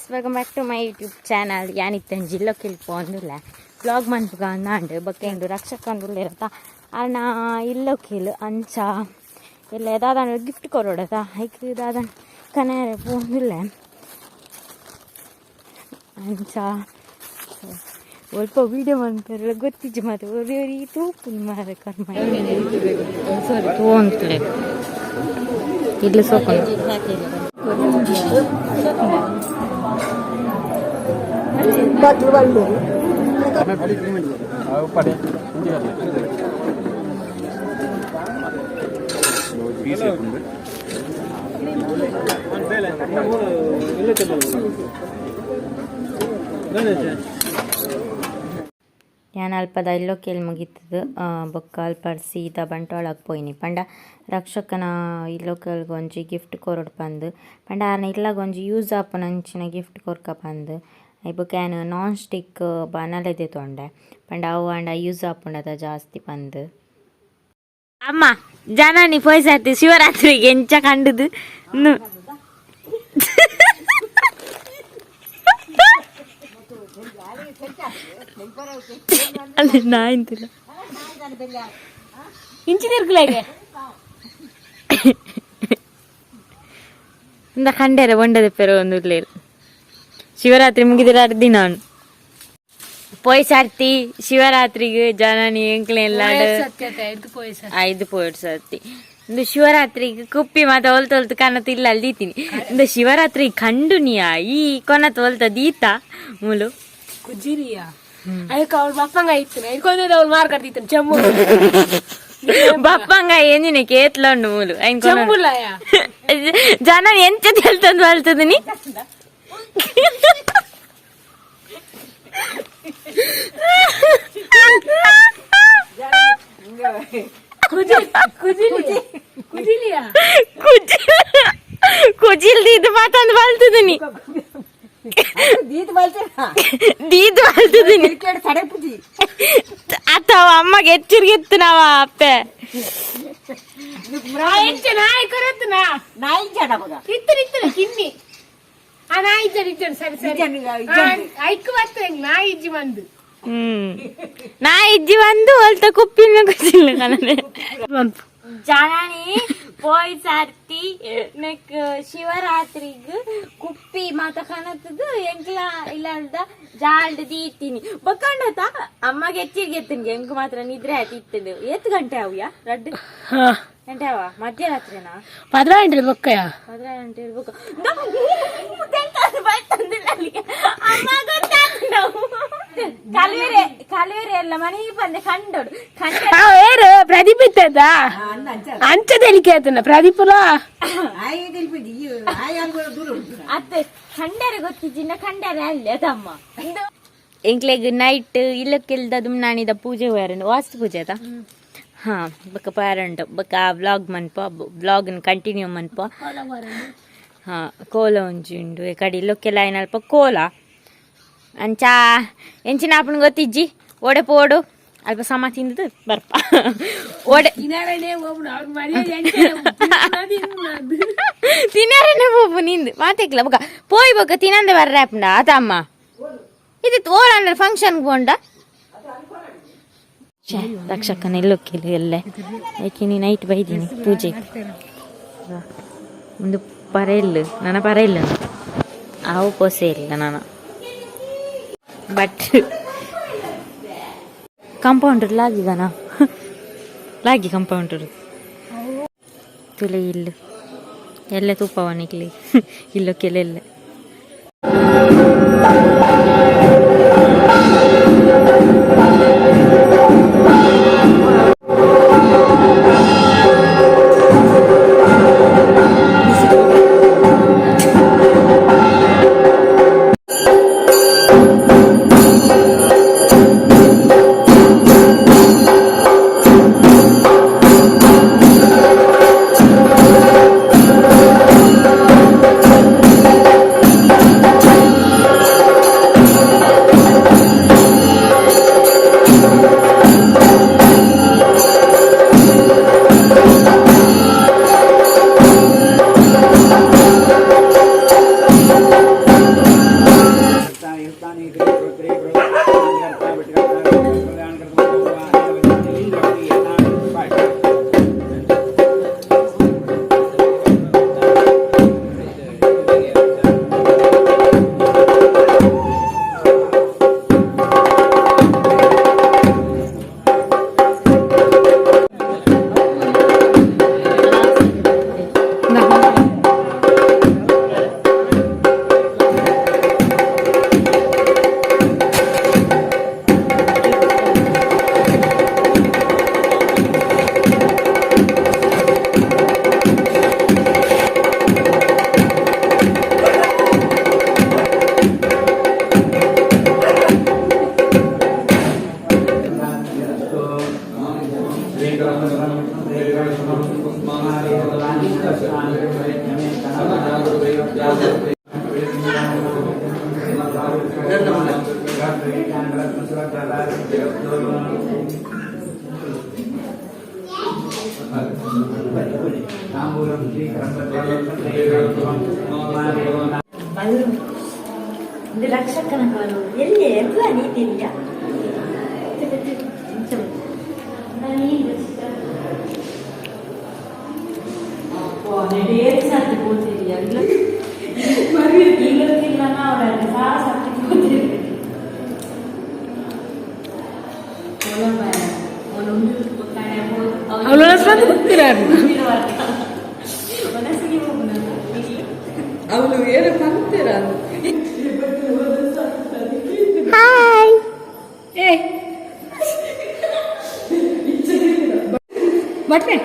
welcome back to my YouTube channel యానిత్తన్ జిల్లోకి వెళ్ళిపోందులే ಬ್ಲಾಗ್ ಮನ್ಪುಗ ಅಂದಾಂಡು ಬೊಕ್ಕೆಂಡು ರಕ್ಷಕಂದು ಇರತ್ತ ಅಣ್ಣ ಇಲ್ಲೋಕೆ ಅಂಚ ಇಲ್ಲ ದಾದಾಂಡು ಗಿಫ್ಟ್ ಕೊರೋಡದ ಐಕ್ ದಾದಾಂಡು ಕನೆರೆ ಪೋಂದುಲ್ಲೆ ಅಂಚ ಸ್ವಲ್ಪ ವೀಡಿಯೋ ಮನ್ಪೆರಲ್ಲ ಗೊತ್ತಿಜ್ಜಿ ಮತ್ತೆ ಒರಿ ತೂಪುನ್ ಮಾರ ಕರ್ಮ ಸಾರಿ ತೋಂತಲೆ ಇಲ್ಲ ಸೋಕೊಂಡು ഞാൻ അല്പದ ಇಲ್ಲೋಕೆಲ್ ಮುಗಿತದ ಬೊಕ್ಕ ಅಲ್ಪ ಸೀದಾ ಬಂಟ್ವಾಳಕ್ಕೆ ಪೋಯ್ನಿ ಪಂಡ ರಕ್ಷಕನ ಇಲ್ಲೋಕೆಲ್ಗೆ ಒಂಜಿ ಗಿಫ್ಟ್ ಕೊರಡು ಪಂದು ಪಂಡ ಆರ್ನ ಇಲ್ಲಾಗ ಒಂಜಿ ಯೂಸ್ ಆಪುನಂಚಿನ ಗಿಫ್ಟ್ ಕೊರ್ಕ ಪಂದು ಐಬೊಕ್ಕ ಏನು ನಾನ್ ಸ್ಟಿಕ್ ಬನಲೆದೆ ತೊಂಡೆ ಪಂಡ ಅವು ಅಂಡ ಯೂಸ್ ಆಪುಂಡದ ಜಾಸ್ತಿ ಪಂದು ಅಮ್ಮ ಜನನಿ ಪೋಯ್ಸಾತಿ ಶಿವರಾತ್ರಿಗೆ ಎಂಚ ಕಂಡುದು ಅಲ್ಲ ನಾ ಇಂತಿಲ್ಲ ಇಂಚಿನಿರ್ಕಲಾಗೆ ಇಂದ ಕಂಡರೆ ಒಂಡದ ಪೆರ ಒಂದು ಇರ್ಲೇರು ಶಿವರಾತ್ರಿ ಮುಗಿದಿರ ಅರ್ದಿ ನಾನು ಪೋಯ್ ಸರ್ತಿ ಶಿವರಾತ್ರಿಗೆ ಜನನಿ ಎಂಕ್ಲೆಲ್ಲ ಐದು ಪೋಯ್ಡ್ ಸರ್ತಿ ಒಂದು ಶಿವರಾತ್ರಿಗೆ ಕುಪ್ಪಿ ಮಾತ ಹೊಲ್ತು ಕನ್ನತ ಇಲ್ಲ ಅಲ್ಲಿ ದೀತೀನಿ ಒಂದು ಶಿವರಾತ್ರಿ ಕಂಡು ನೀಯ ಈ ಕೊನತ ಹೊಲ್ತ ದೀತ ಮೂಲು ಕುಜಿರಿಯಾ ಅದಕ್ಕೆ ಅವ್ಳು ಬಪ್ಪಂಗ ಇತ್ತು ಇಟ್ಕೊಂಡ್ ಅವ್ಳು ಮಾರ್ಕಡ್ತಿತ್ತು ಚೆಮ್ಮು ಬಪ್ಪಂಗ ಏನಿನ ಕೇತ್ಲಂಡು ಮೂಲು ಚೆಮ್ಮುಲ್ಲಯ ಜನ ಎಂತ ಹೇಳ್ತಂದು ಹೇಳ್ತದ ನೀ ಕುಜಿಲ್ ದೀದ್ ಮಾತಂದು ಬಲ್ತದ ನೀ ಅಥವಾ ಅಮ್ಮಗೆ ಎಚ್ಚರಿಗೆತ್ತು ನಾವ ಅಪ್ಪೆ ಕಿನ್ನಿ ನಾ ಇಜ್ಜಿ ಬಂದು ಹೊಲ್ತ ಕುಪ್ಪಿನ ಗೊತ್ತಿಲ್ಲ ಜಾನಿ ಪೋಯ್ ಸರ್ತಿ ನೆಕ್ ಶಿವರಾತ್ರಿಗ್ ಕುಪ್ಪಿ ಮಾತ ಕನತದು ಎಂಕ್ಲ ಇಲ್ಲದ ಜಾಲ್ಡ್ ದೀತೀನಿ ಬಕ್ಕಂಡತ ಅಮ್ಮಗೆ ಎಚ್ಚರಿಕೆ ಎತ್ತನ್ಗೆ ಎಂಕ್ ಮಾತ್ರ ನಿದ್ರೆ ಆಯ್ತಿತ್ತದು ಎತ್ತು ಗಂಟೆ ಅವ್ಯಾ ರಡ್ಡು ಗಂಟೆ ಅವ ಮಧ್ಯರಾತ್ರಿನಾ 10 ಗಂಟೆ ಬಕ್ಕಯ 10 ಗಂಟೆ ಇರ್ಬೇಕು ಕಲ್ವೇರೆ ಎಲ್ಲ ಮನೆಗೆ ಬಂದೆ ಕಂಡೋಡು ಏರು ಪ್ರದೀಪ್ ಇತ್ತದ ಅಂಚ ತೆಲಿಕೆ ಆತನ ಪ್ರದೀಪುಲ ಅತ್ತೆ ಖಂಡರೆ ಗೊತ್ತಿಜ್ಜಿನ ಖಂಡರೆ ಅಲ್ಲಿ ಅದಮ್ಮ ಎಂಕ್ಲೆಗ್ ನೈಟ್ ಇಲ್ಲಕ್ಕೆಲ್ದ ದುಮ್ನಾನಿದ ಪೂಜೆ ಹೋಯಾರಂಡು ವಾಸ್ತು ಪೂಜೆ ಅದ ಹಾ ಬಕ್ಕ ಪಾರಂಡು ಬಕ್ಕ ವ್ಲಾಗ್ ಮನ್ಪ ವ್ಲಾಗ್ನ ಕಂಟಿನ್ಯೂ ಮನ್ಪ ಹಾ ಕೋಲ ಒಂಜಿ ಉಂಡು ಈ ಕಡೆ ಇಲ್ಲಕ್ಕೆಲ್ಲ ಏನಲ್ಪ ಕೋಲ ಅಂಚ ಎಂಚಿನ ಆಪಣ ಗೊತ್ತಿಜ್ಜಿ ಓಡೆ ಪೋಡು ಅಲ್ಪ ಸಮ ತಿಂದದು ಬರ್ಪ ಓಡೆ ತಿನ್ನಾರನೆ ಹೋಗು ನಿಂದು ಮಾತೆಕ್ಲ ಬೊಕ ಪೋಯ್ ಬೊಕ ತಿನ್ನಂದೆ ಬರ್ರೆ ಆಪಂಡ ಆತ ಅಮ್ಮ ಇದು ಓಲ ಅಂದ್ರೆ ಫಂಕ್ಷನ್ಗೆ ಬೋಂಡ ರಕ್ಷಕನ ಎಲ್ಲೋಕ್ಕಿಲ್ಲ ಎಲ್ಲೆ ಯಾಕೆ ನೀ ನೈಟ್ ಬೈದೀನಿ ಪೂಜೆಗೆ ಒಂದು ಪರೆಯಿಲ್ಲ ನನ್ನ ಪರೆಯಿಲ್ಲ ಅವು ಪೋಸೆ ಇಲ್ಲ ನಾನು ಬಟ್ ಕಾಂಪೌಂಡರ್ ಲಾಗಿಗನಾ ಲಾಗಿ ಕಾಂಪೌಂಡರ್ ತುಲೆ ಇಲ್ಲ ಎಲ್ಲ ತುಪ್ಪವನಿಕ್ಲಿ ಇಲ್ಲೋಕ್ಕೆಲ್ಲ ഇത് ലക്ഷക്കണക്കാണ് എല്ലേ എപ്പോഴാ നീട്ടില്ല ಸಾಕಿ ಕೂತಿಲ್ಲ ಇಲ್ಲ ನಾವು ಸಾಕಿ ಕೂತಿರ್ಬೇಕು ಅವಳು ಏನು ಕಂತೀರ ಹಾಯ್ ಬಟ್ಟೆ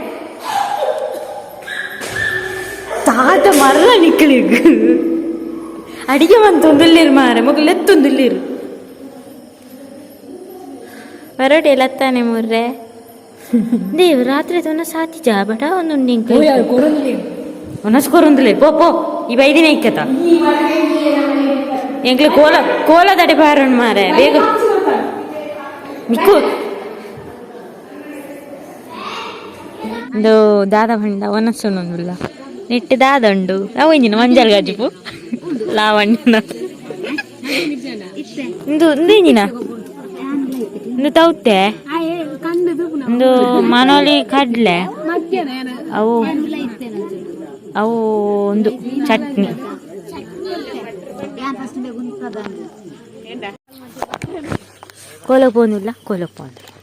ತಾತ ಮರ ನಿಕ್ಕಳಿಗ ಅಡಿಗೆ ಮಂತೊಂದುಲ್ಲಿರು ಮಾರ ಮಗಲು ಎತ್ತೊಂದುಲ್ಲಿರು ಹೊರಟೆ ಲತ್ತಾನೆ ಮುರ್ರೆ ದೇವ್ ರಾತ್ರಿ ತೊನ ಸಾತಿ ಜಾಬಟ ಒಂದು ಒನಸ್ಕೊರೊಂದುಲೆ ಪೋ ಪೋ ಈ ಬೈದಿನ ಇಕ್ಕತ ಎಂಕ್ಲೆ ಕೋಲ ತಡೆ ಪಾರಣ ಮಾರೆ ಬೇಗ ಮಿಕ್ಕು ಒಂದು ದಾದ ಬಂಡ ಒನಸೊಂದಿಲ್ಲ ನೆಟ್ಟು ದಾದ ಉಂಡು ಅವು ಇಂಜಿನ ಮಂಜಲ್ ಗಜ್ಜು ಲಾವಣ್ಯನ ಇಂದು ಇಂಜಿನ ಇಂದು ತೌತೆ ಒಂದು ಮನೋಲಿ ಕಡ್ಲೆ ಅವು ಅವು ಒಂದು ಚಟ್ನಿ ಕೋಲಕ್ಕೆ ಹೋಗಿಲ್ಲ ಕೋಲಕ್ಕೆ ಹೋದ